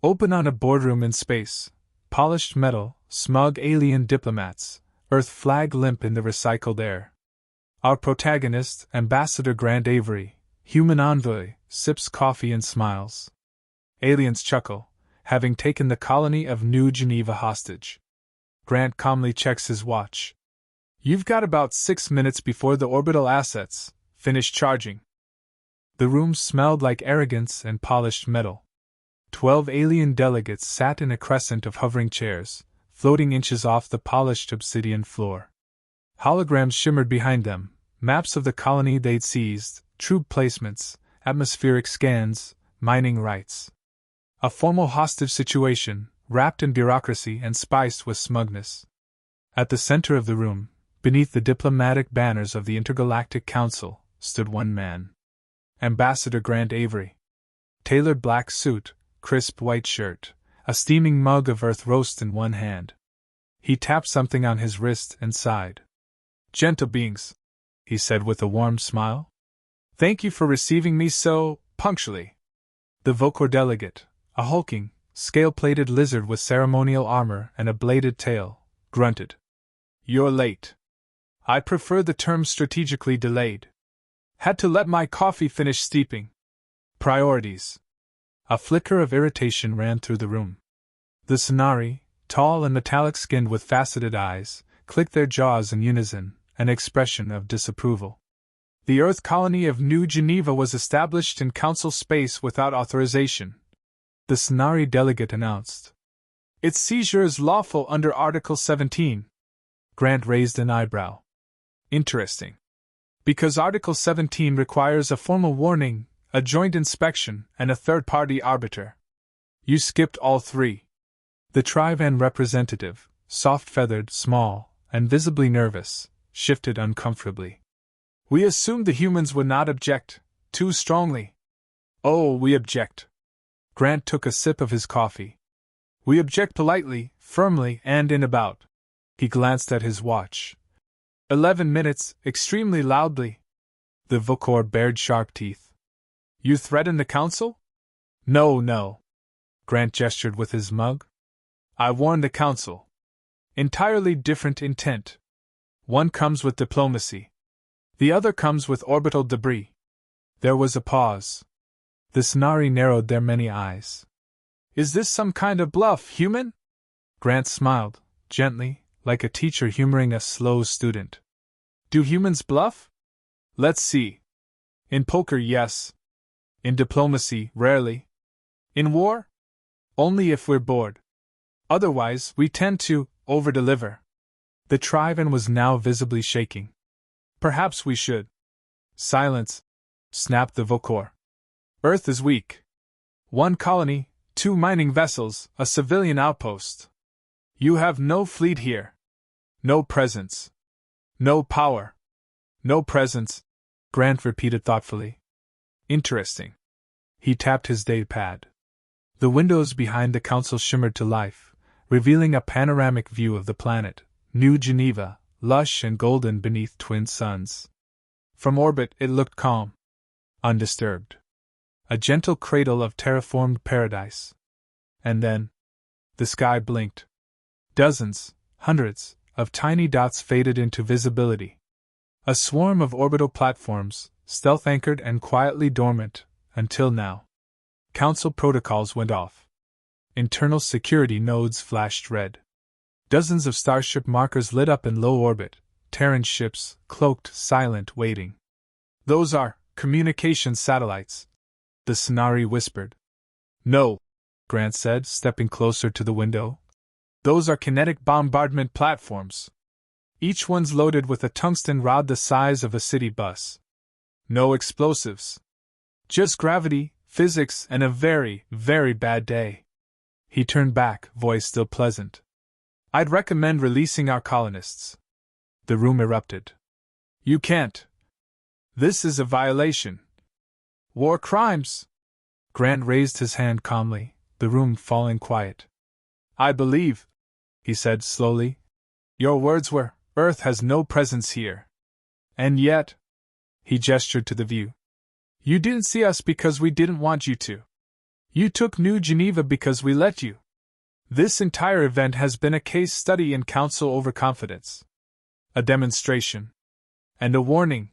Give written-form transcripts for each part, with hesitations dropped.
Open on a boardroom in space. Polished metal, smug alien diplomats, Earth flag limp in the recycled air. Our protagonist, Ambassador Grant Avery, human envoy, sips coffee and smiles. Aliens chuckle, having taken the colony of New Geneva hostage. Grant calmly checks his watch. You've got about 6 minutes before the orbital assets finish charging. The room smelled like arrogance and polished metal. 12 alien delegates sat in a crescent of hovering chairs, floating inches off the polished obsidian floor. Holograms shimmered behind them, maps of the colony they'd seized, troop placements, atmospheric scans, mining rights. A formal hostage situation, wrapped in bureaucracy and spiced with smugness. At the center of the room, beneath the diplomatic banners of the Intergalactic Council, stood one man. Ambassador Grant Avery. Tailored black suit, crisp white shirt, a steaming mug of earth roast in one hand. He tapped something on his wrist and sighed. "Gentle beings," he said with a warm smile. "Thank you for receiving me so punctually." The Vocor delegate, a hulking, scale-plated lizard with ceremonial armor and a bladed tail, grunted. "You're late. I prefer the term strategically delayed. Had to let my coffee finish steeping. Priorities." A flicker of irritation ran through the room. The Sonari, tall and metallic-skinned with faceted eyes, clicked their jaws in unison, an expression of disapproval. The Earth colony of New Geneva was established in Council space without authorization, the Sonari delegate announced. "Its seizure is lawful under Article 17. Grant raised an eyebrow. "Interesting. Because Article 17 requires a formal warning, a joint inspection, and a third-party arbiter. You skipped all three." The Trivan representative, soft-feathered, small, and visibly nervous, shifted uncomfortably. "We assumed the humans would not object too strongly." "Oh, we object." Grant took a sip of his coffee. "We object politely, firmly, and in about." He glanced at his watch. 11 minutes, extremely loudly. The Vocor bared sharp teeth. "You threaten the Council?" No. Grant gestured with his mug. "I warn the Council. Entirely different intent. One comes with diplomacy. The other comes with orbital debris." There was a pause. The Sonari narrowed their many eyes. "Is this some kind of bluff, human?" Grant smiled, gently, like a teacher humoring a slow student. "Do humans bluff? Let's see. In poker, yes. In diplomacy, rarely. In war? Only if we're bored. Otherwise, we tend to over-deliver." The Trivan was now visibly shaking. "Perhaps we should." "Silence," snapped the Vocor. "Earth is weak. 1 colony, 2 mining vessels, a civilian outpost. You have no fleet here. No presence. No power. No presence," Grant repeated thoughtfully. "Interesting." He tapped his datapad. The windows behind the Council shimmered to life, revealing a panoramic view of the planet, New Geneva, lush and golden beneath twin suns. From orbit it looked calm, undisturbed. A gentle cradle of terraformed paradise. And then, the sky blinked. Dozens, hundreds, of tiny dots faded into visibility. A swarm of orbital platforms, stealth-anchored and quietly dormant, until now. Council protocols went off. Internal security nodes flashed red. Dozens of starship markers lit up in low orbit, Terran ships, cloaked, silent, waiting. "Those are communication satellites," the Sonari whispered. "No," Grant said, stepping closer to the window. "Those are kinetic bombardment platforms. Each one's loaded with a tungsten rod the size of a city bus. No explosives. Just gravity, physics, and a very, very bad day." He turned back, voice still pleasant. "I'd recommend releasing our colonists." The room erupted. "You can't. This is a violation. War crimes." Grant raised his hand calmly, the room falling quiet. "I believe," he said slowly, "your words were, Earth has no presence here. And yet," he gestured to the view, "you didn't see us because we didn't want you to. You took New Geneva because we let you. This entire event has been a case study in council overconfidence. A demonstration. And a warning.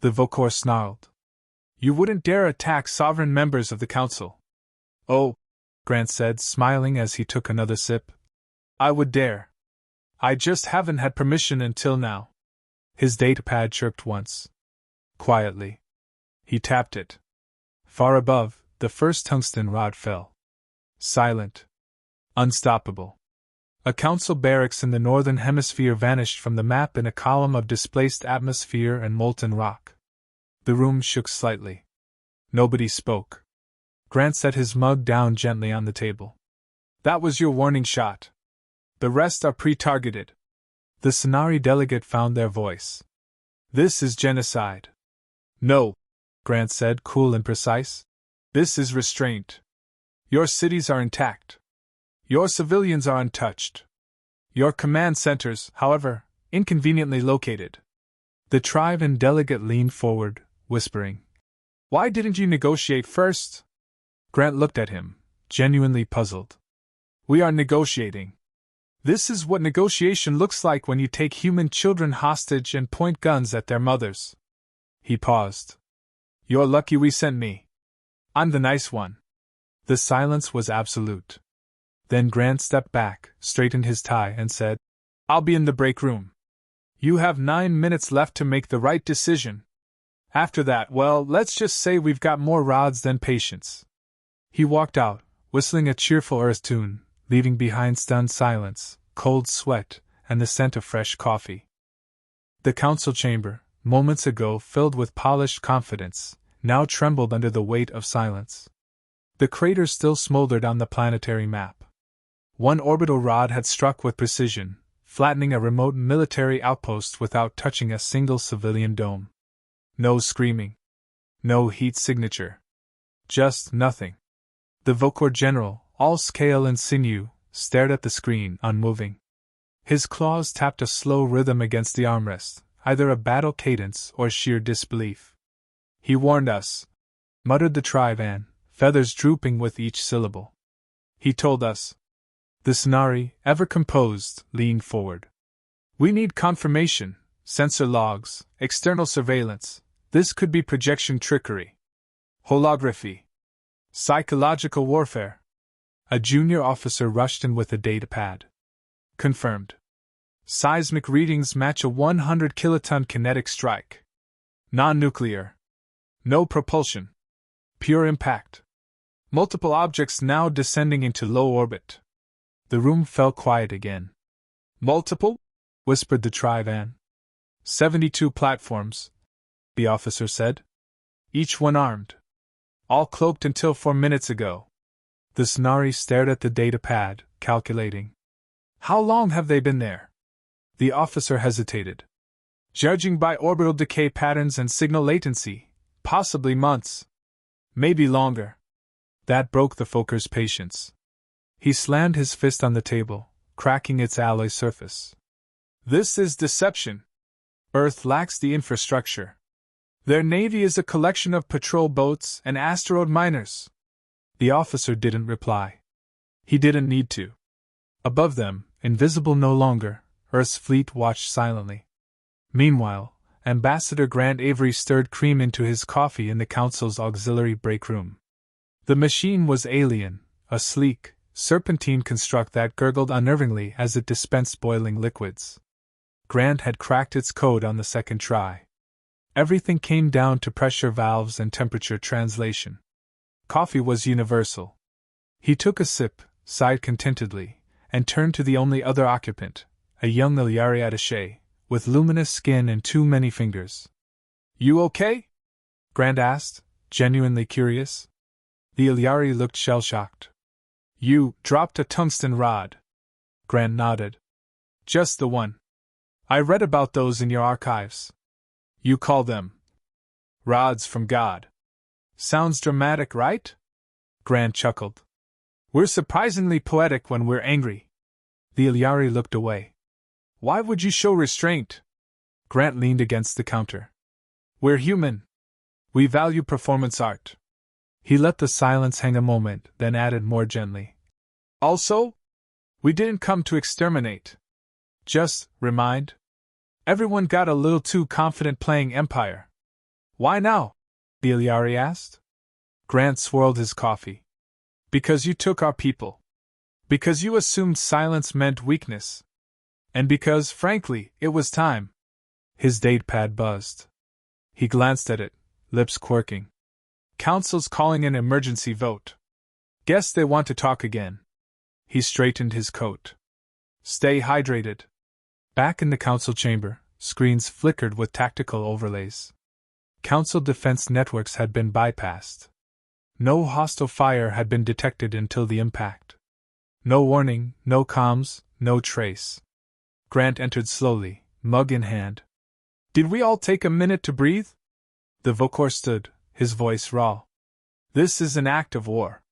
The Vokor snarled. You wouldn't dare attack sovereign members of the council. Oh, Grant said, smiling as he took another sip. I would dare. I just haven't had permission until now. His datapad chirped once. Quietly. He tapped it. Far above, the first tungsten rod fell. Silent. Unstoppable. A council barracks in the northern hemisphere vanished from the map in a column of displaced atmosphere and molten rock. The room shook slightly. Nobody spoke. Grant set his mug down gently on the table. That was your warning shot. The rest are pre-targeted. The Sonari delegate found their voice. This is genocide. No, Grant said, cool and precise. This is restraint. Your cities are intact. Your civilians are untouched. Your command centers, however, inconveniently located. The Trivan delegate leaned forward, whispering. Why didn't you negotiate first? Grant looked at him, genuinely puzzled. We are negotiating. This is what negotiation looks like when you take human children hostage and point guns at their mothers. He paused. You're lucky we sent me. I'm the nice one. The silence was absolute. Then Grant stepped back, straightened his tie, and said, I'll be in the break room. You have 9 minutes left to make the right decision. After that, well, let's just say we've got more rods than patience. He walked out, whistling a cheerful Earth tune, leaving behind stunned silence, cold sweat, and the scent of fresh coffee. The council chamber, moments ago filled with polished confidence, now trembled under the weight of silence. The crater still smoldered on the planetary map. One orbital rod had struck with precision, flattening a remote military outpost without touching a single civilian dome. No screaming. No heat signature. Just nothing. The Vokor general, all scale and sinew, stared at the screen, unmoving. His claws tapped a slow rhythm against the armrest, either a battle cadence or sheer disbelief. He warned us, muttered the Trivan, feathers drooping with each syllable. He told us. The Sonari, ever composed, leaned forward. We need confirmation, sensor logs, external surveillance. This could be projection trickery. Holography. Psychological warfare. A junior officer rushed in with a datapad. Confirmed. Seismic readings match a 100 kiloton kinetic strike. Non-nuclear. No propulsion. Pure impact. Multiple objects now descending into low orbit. The room fell quiet again. Multiple? Whispered the Trivan. 72 platforms, the officer said. Each one armed. All cloaked until 4 minutes ago. The Sonari stared at the datapad, calculating. How long have they been there? The officer hesitated. Judging by orbital decay patterns and signal latency, possibly months. Maybe longer. That broke the Foker's patience. He slammed his fist on the table, cracking its alloy surface. This is deception. Earth lacks the infrastructure. Their navy is a collection of patrol boats and asteroid miners. The officer didn't reply. He didn't need to. Above them, invisible no longer, Earth's fleet watched silently. Meanwhile, Ambassador Grant Avery stirred cream into his coffee in the council's auxiliary break room. The machine was alien, a sleek, serpentine construct that gurgled unnervingly as it dispensed boiling liquids. Grant had cracked its code on the second try. Everything came down to pressure valves and temperature translation. Coffee was universal. He took a sip, sighed contentedly, and turned to the only other occupant, a young Ilyari attaché, with luminous skin and too many fingers. You okay? Grant asked, genuinely curious. The Ilyari looked shell-shocked. You dropped a tungsten rod. Grant nodded. Just the one. I read about those in your archives. You call them rods from God. Sounds dramatic, right? Grant chuckled. We're surprisingly poetic when we're angry. The Ilyari looked away. Why would you show restraint? Grant leaned against the counter. We're human. We value performance art. He let the silence hang a moment, then added more gently. Also, we didn't come to exterminate. Just remind. Everyone got a little too confident playing Empire. Why now? Biliari asked. Grant swirled his coffee. Because you took our people. Because you assumed silence meant weakness. And because, frankly, it was time. His datepad buzzed. He glanced at it, lips quirking. Council's calling an emergency vote. Guess they want to talk again. He straightened his coat. Stay hydrated. Back in the council chamber, screens flickered with tactical overlays. Council defense networks had been bypassed. No hostile fire had been detected until the impact. No warning, no comms, no trace. Grant entered slowly, mug in hand. Did we all take a minute to breathe? The Vokor stood, his voice raw. This is an act of war.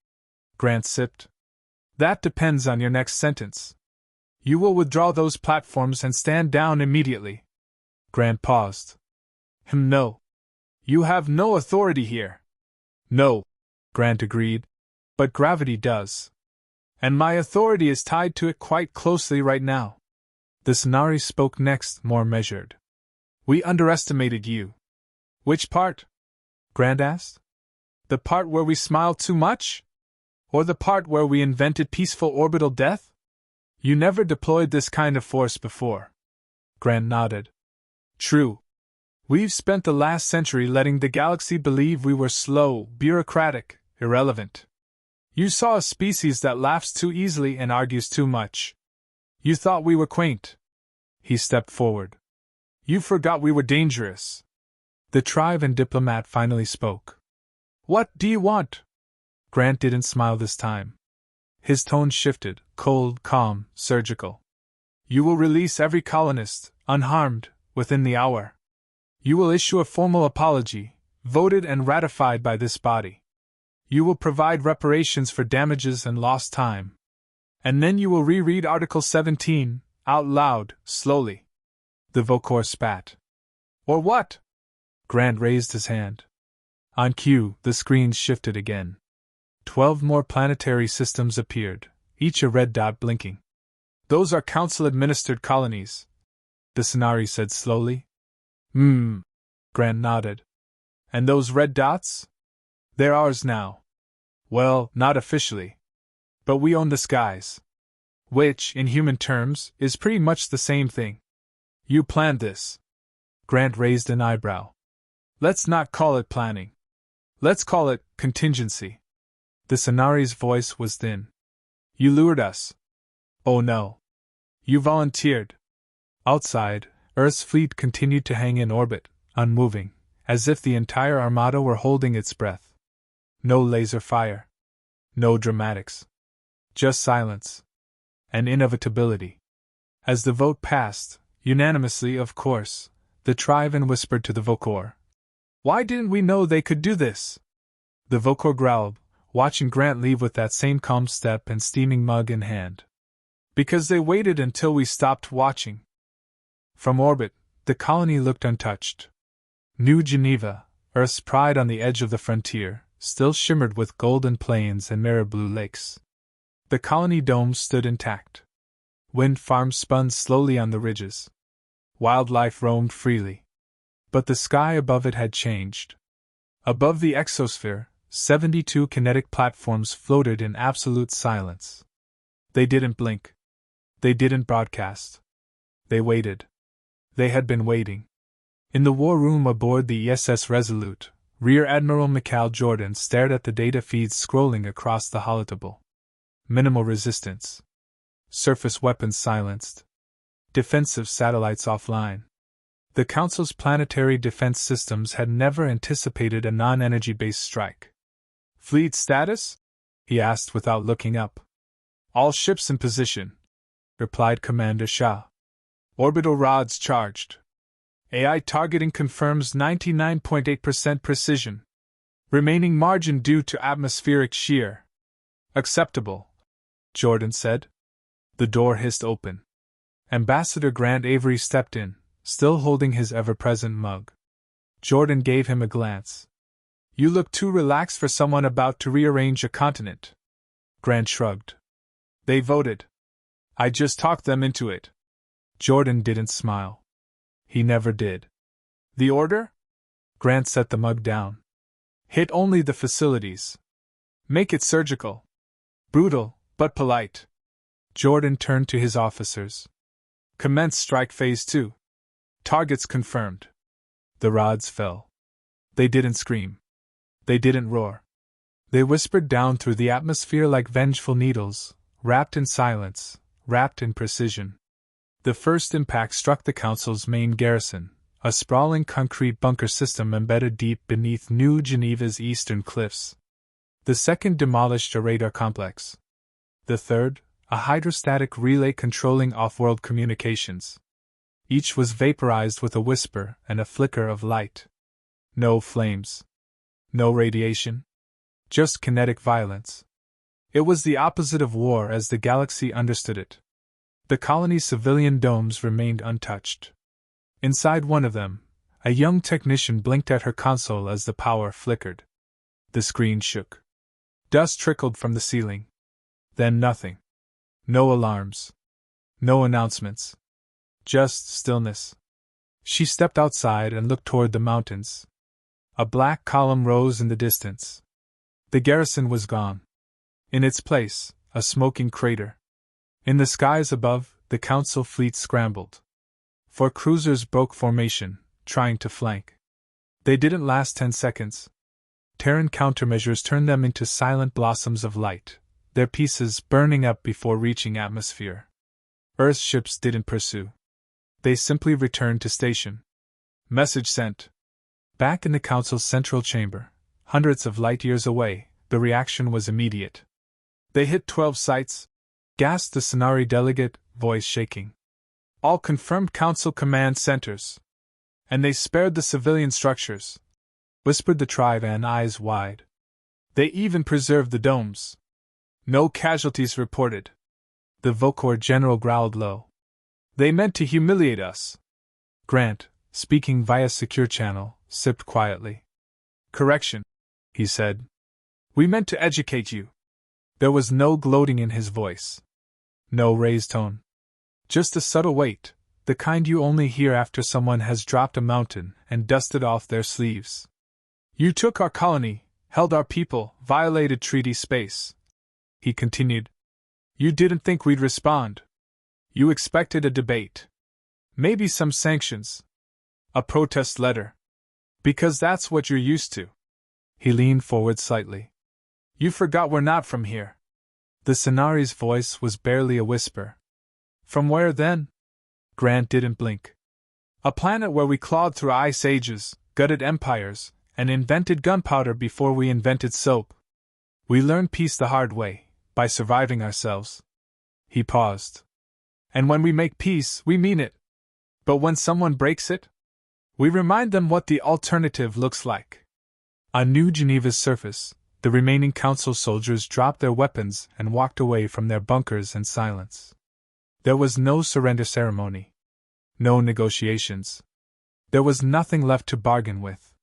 Grant sipped. That depends on your next sentence. You will withdraw those platforms and stand down immediately. Grant paused. No. You have no authority here. No, Grant agreed. But gravity does. And my authority is tied to it quite closely right now. The Sonari spoke next, more measured. We underestimated you. Which part? Grant asked. The part where we smiled too much? Or the part where we invented peaceful orbital death? You never deployed this kind of force before. Grant nodded. True. We've spent the last century letting the galaxy believe we were slow, bureaucratic, irrelevant. You saw a species that laughs too easily and argues too much. You thought we were quaint. He stepped forward. You forgot we were dangerous. The Trivan diplomat finally spoke. What do you want? Grant didn't smile this time. His tone shifted, cold, calm, surgical. You will release every colonist, unharmed, within the hour. You will issue a formal apology, voted and ratified by this body. You will provide reparations for damages and lost time. And then you will reread Article 17, out loud, slowly. The Vokor spat. Or what? Grant raised his hand. On cue, the screen shifted again. 12 more planetary systems appeared, each a red dot blinking. Those are council-administered colonies, the Sonari said slowly. Grant nodded. And those red dots? They're ours now. Well, not officially. But we own the skies. Which, in human terms, is pretty much the same thing. You planned this. Grant raised an eyebrow. Let's not call it planning. Let's call it contingency. The Sonari's voice was thin. You lured us. Oh no. You volunteered. Outside, Earth's fleet continued to hang in orbit, unmoving, as if the entire armada were holding its breath. No laser fire. No dramatics. Just silence. And inevitability. As the vote passed, unanimously of course, the Trivan whispered to the Vokor. Why didn't we know they could do this? The Vokor growled, watching Grant leave with that same calm step and steaming mug in hand. Because they waited until we stopped watching. From orbit, the colony looked untouched. New Geneva, Earth's pride on the edge of the frontier, still shimmered with golden plains and mirror blue lakes. The colony dome stood intact. Wind farms spun slowly on the ridges. Wildlife roamed freely. But the sky above it had changed. Above the exosphere, 72 kinetic platforms floated in absolute silence. They didn't blink. They didn't broadcast. They waited. They had been waiting. In the war room aboard the ESS Resolute, Rear Admiral Mikhail Jordan stared at the data feeds scrolling across the holotable. Minimal resistance. Surface weapons silenced. Defensive satellites offline. The Council's planetary defense systems had never anticipated a non-energy-based strike. Fleet status? He asked without looking up. All ships in position, replied Commander Shah. Orbital rods charged. AI targeting confirms 99.8% precision. Remaining margin due to atmospheric shear. Acceptable, Jordan said. The door hissed open. Ambassador Grant Avery stepped in, still holding his ever-present mug. Jordan gave him a glance. You look too relaxed for someone about to rearrange a continent. Grant shrugged. They voted. I just talked them into it. Jordan didn't smile. He never did. The order? Grant set the mug down. Hit only the facilities. Make it surgical. Brutal, but polite. Jordan turned to his officers. Commence strike phase 2. Targets confirmed. The rods fell. They didn't scream. They didn't roar. They whispered down through the atmosphere like vengeful needles, wrapped in silence, wrapped in precision. The first impact struck the Council's main garrison, a sprawling concrete bunker system embedded deep beneath New Geneva's eastern cliffs. The second demolished a radar complex. The third, a hydrostatic relay controlling off-world communications. Each was vaporized with a whisper and a flicker of light. No flames. No radiation. Just kinetic violence. It was the opposite of war as the galaxy understood it. The colony's civilian domes remained untouched. Inside one of them, a young technician blinked at her console as the power flickered. The screen shook. Dust trickled from the ceiling. Then nothing. No alarms. No announcements. Just stillness. She stepped outside and looked toward the mountains. A black column rose in the distance. The garrison was gone. In its place, a smoking crater. In the skies above, the Council fleet scrambled. 4 cruisers broke formation, trying to flank. They didn't last 10 seconds. Terran countermeasures turned them into silent blossoms of light, their pieces burning up before reaching atmosphere. Earth ships didn't pursue. They simply returned to station. Message sent. Back in the Council's central chamber, hundreds of light years away, the reaction was immediate. They hit 12 sites, gasped the Sonari delegate, voice shaking. All confirmed Council command centers. And they spared the civilian structures, whispered the Trivan, eyes wide. They even preserved the domes. No casualties reported. The Vocor general growled low. They meant to humiliate us. Grant, speaking via secure channel, sipped quietly. Correction, he said. We meant to educate you. There was no gloating in his voice. No raised tone. Just a subtle weight, the kind you only hear after someone has dropped a mountain and dusted off their sleeves. You took our colony, held our people, violated treaty space. He continued. You didn't think we'd respond. You expected a debate. Maybe some sanctions. A protest letter. Because that's what you're used to. He leaned forward slightly. You forgot we're not from here. The Sonari's voice was barely a whisper. From where then? Grant didn't blink. A planet where we clawed through ice ages, gutted empires, and invented gunpowder before we invented soap. We learned peace the hard way, by surviving ourselves. He paused. And when we make peace, we mean it. But when someone breaks it, we remind them what the alternative looks like. On New Geneva's surface, the remaining Council soldiers dropped their weapons and walked away from their bunkers in silence. There was no surrender ceremony. No negotiations. There was nothing left to bargain with.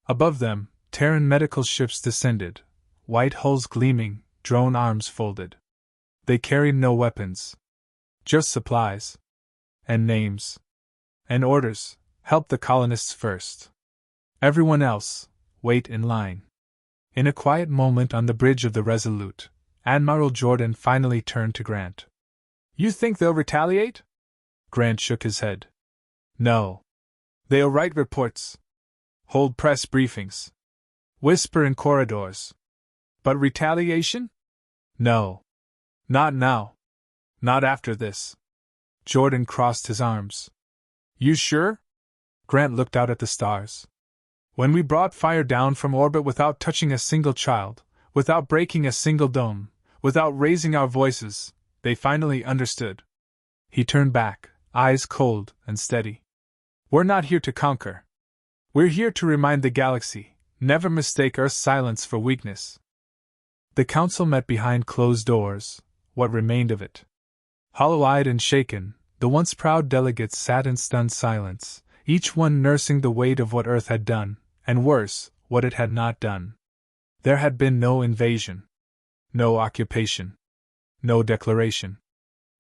Above them, Terran medical ships descended, white hulls gleaming, drone arms folded. They carried no weapons. Just supplies. And names. And orders, help the colonists first. Everyone else, wait in line. In a quiet moment on the bridge of the Resolute, Admiral Jordan finally turned to Grant. You think they'll retaliate? Grant shook his head. No. They'll write reports. Hold press briefings. Whisper in corridors. But retaliation? No. Not now. Not after this. Jordan crossed his arms. You sure? Grant looked out at the stars. When we brought fire down from orbit without touching a single child, without breaking a single dome, without raising our voices, they finally understood. He turned back, eyes cold and steady. We're not here to conquer. We're here to remind the galaxy, never mistake Earth's silence for weakness. The Council met behind closed doors, what remained of it. Hollow-eyed and shaken, the once proud delegates sat in stunned silence, each one nursing the weight of what Earth had done, and worse, what it had not done. There had been no invasion, no occupation, no declaration.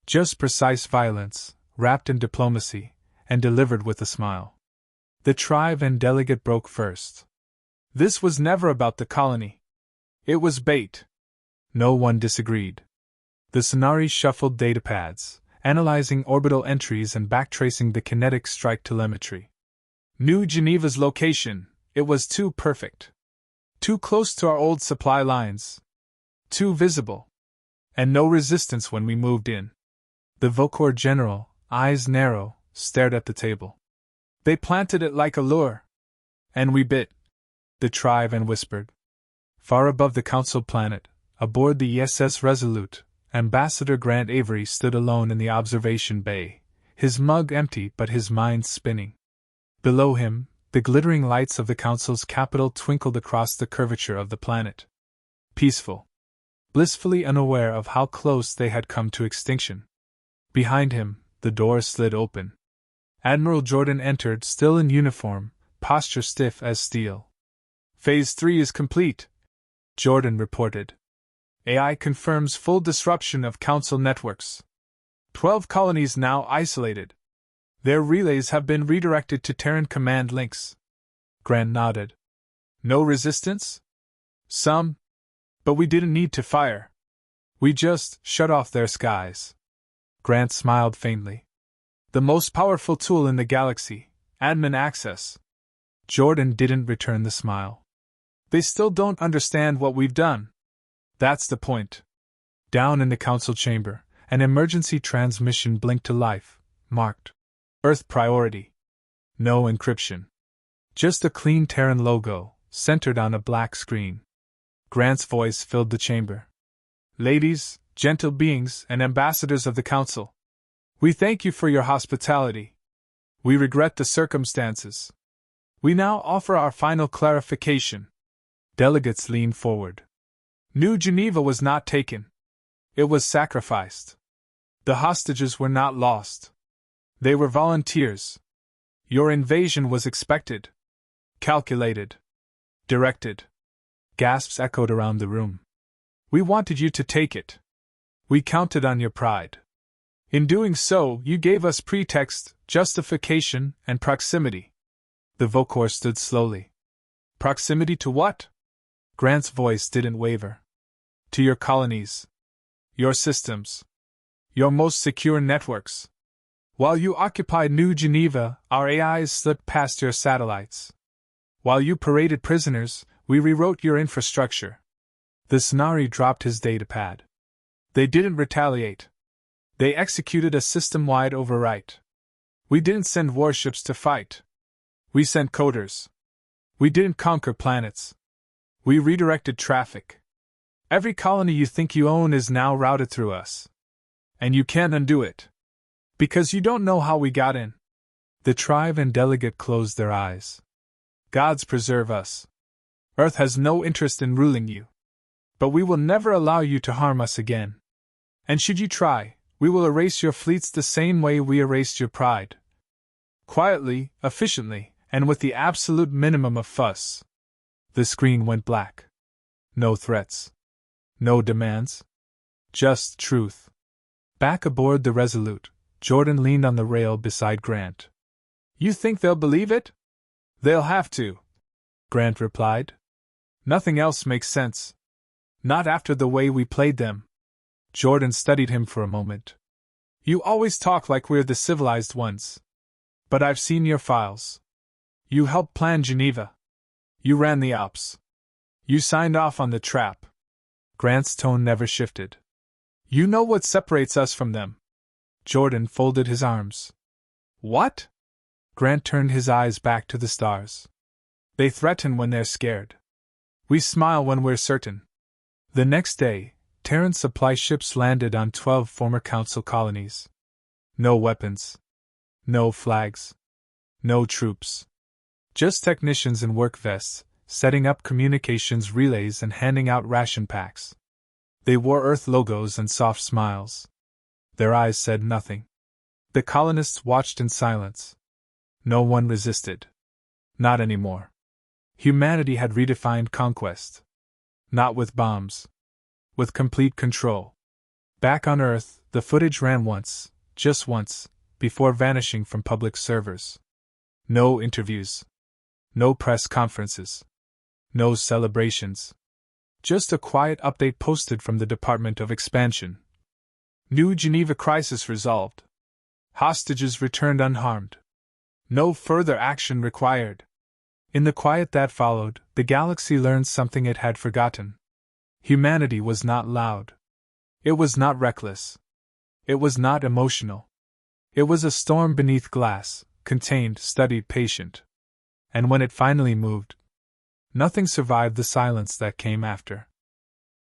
Just precise violence, wrapped in diplomacy, and delivered with a smile. The tribe and delegate broke first. This was never about the colony. It was bait. No one disagreed. The Sonari shuffled datapads, analyzing orbital entries and backtracing the kinetic strike telemetry. New Geneva's location, it was too perfect. Too close to our old supply lines. Too visible. And no resistance when we moved in. The Vaucour general, eyes narrow, stared at the table. They planted it like a lure. And we bit. The tribe whispered. Far above the council planet, aboard the ESS Resolute, Ambassador Grant Avery stood alone in the observation bay, his mug empty but his mind spinning. Below him, the glittering lights of the council's capital twinkled across the curvature of the planet. Peaceful. Blissfully unaware of how close they had come to extinction. Behind him, the door slid open. Admiral Jordan entered, still in uniform, posture stiff as steel. Phase 3 is complete, Jordan reported. AI confirms full disruption of Council networks. 12 colonies now isolated. Their relays have been redirected to Terran command links. Grant nodded. No resistance? Some. But we didn't need to fire. We just shut off their skies. Grant smiled faintly. The most powerful tool in the galaxy, admin access. Jordan didn't return the smile. They still don't understand what we've done. That's the point. Down in the council chamber, an emergency transmission blinked to life, marked Earth Priority. No encryption. Just a clean Terran logo, centered on a black screen. Grant's voice filled the chamber. Ladies, gentle beings, and ambassadors of the council. We thank you for your hospitality. We regret the circumstances. We now offer our final clarification. Delegates leaned forward. New Geneva was not taken. It was sacrificed. The hostages were not lost. They were volunteers. Your invasion was expected. Calculated. Directed. Gasps echoed around the room. We wanted you to take it. We counted on your pride. In doing so, you gave us pretext, justification, and proximity. The Vaucour stood slowly. Proximity to what? Grant's voice didn't waver. To your colonies. Your systems. Your most secure networks. While you occupied New Geneva, our AIs slipped past your satellites. While you paraded prisoners, we rewrote your infrastructure. The Sonari dropped his datapad. They didn't retaliate. They executed a system-wide overwrite. We didn't send warships to fight. We sent coders. We didn't conquer planets. We redirected traffic. Every colony you think you own is now routed through us. And you can't undo it. Because you don't know how we got in. The tribe and delegate closed their eyes. Gods preserve us. Earth has no interest in ruling you. But we will never allow you to harm us again. And should you try, we will erase your fleets the same way we erased your pride. Quietly, efficiently, and with the absolute minimum of fuss. The screen went black. No threats. No demands. Just truth. Back aboard the Resolute, Jordan leaned on the rail beside Grant. You think they'll believe it? They'll have to, Grant replied. Nothing else makes sense. Not after the way we played them. Jordan studied him for a moment. You always talk like we're the civilized ones. But I've seen your files. You helped plan Geneva. You ran the ops. You signed off on the trap. Grant's tone never shifted. You know what separates us from them. Jordan folded his arms. What? Grant turned his eyes back to the stars. They threaten when they're scared. We smile when we're certain. The next day, Terran supply ships landed on 12 former Council colonies. No weapons. No flags. No troops. Just technicians in work vests, setting up communications relays and handing out ration packs. They wore Earth logos and soft smiles. Their eyes said nothing. The colonists watched in silence. No one resisted. Not anymore. Humanity had redefined conquest. Not with bombs. With complete control. Back on Earth, the footage ran once, just once, before vanishing from public servers. No interviews. No press conferences. No celebrations. Just a quiet update posted from the Department of Expansion. New Geneva crisis resolved. Hostages returned unharmed. No further action required. In the quiet that followed, the galaxy learned something it had forgotten. Humanity was not loud. It was not reckless. It was not emotional. It was a storm beneath glass, contained, studied, patient. And when it finally moved, nothing survived the silence that came after.